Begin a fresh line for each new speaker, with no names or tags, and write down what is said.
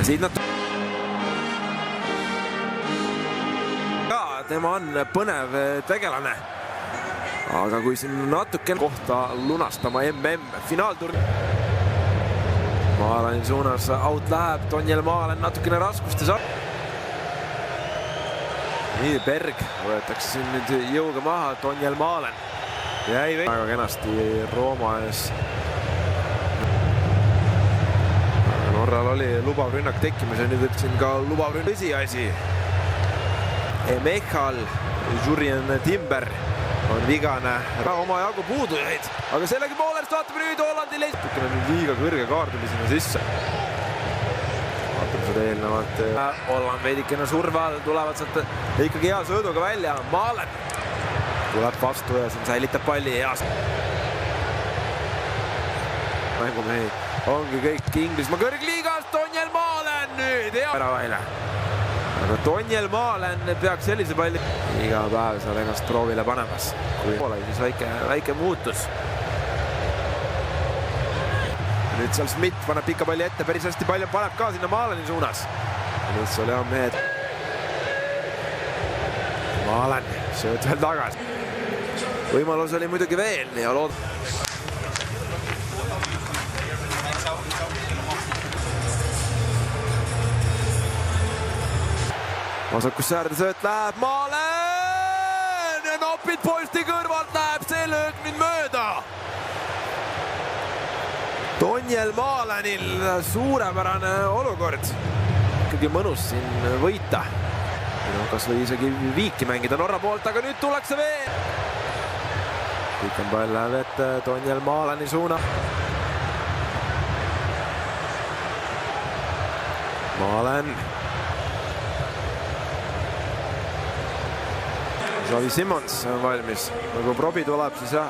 Siit nad ka, tema on põnev tegelane. Aga kui siin natuke kohta lunastama finaalturniir. Maalani suunas out läheb, Tonjel Maalen natukene raskustes. Nii, Berg võetakse siin nüüd jõuga maha, Tonjel Maalen jäi väga kenasti Rooma ees. Norral oli lubav rünnak tekkimas ja nüüd ütlesin ka lubav rünnak tõsiasi. Mechal, Jurjen Timber on vigane, oma jagu puudujaid, aga sellegi poolest vaatame nüüd Hollandi leis. Tukene nüüd liiga kõrge kaar tuli sinna sisse. Vaatame seda eelnevalt. Holland veidikene surve all, tulevad sealt ikkagi hea sõõduga välja. Maalen tuleb vastu ja siin säilitab palli heas. Mängumehi ongi kõik Inglismaa kõrgliigast. Tonjel Maalen nüüd hea väravahile. Aga Tonjel Maalen peaks sellise palli iga päev seal ennast proovile panemas. Kui poole siis väike muutus. Nüüd seal Schmidt paneb pika palli ette, päris hästi palju paneb ka sinna Maaleni suunas. Nüüd seal hea mehed. Maalen sööd veel tagasi. Võimalus oli muidugi veel ja vasakusse äärde sööt läheb Maalen ja nopid posti kõrvalt läheb see löök nüüd mööda. Tonjel Maalenil suurepärane olukord. Ikkagi mõnus siin võita. Kas või isegi viiki mängida Norra poolt, aga nüüd tullakse veel. Pikem pall läheb ette Tonjel Maaleni suuna. Maalen. Xavi Simons on valmis. Kui probi tuleb, siis jah.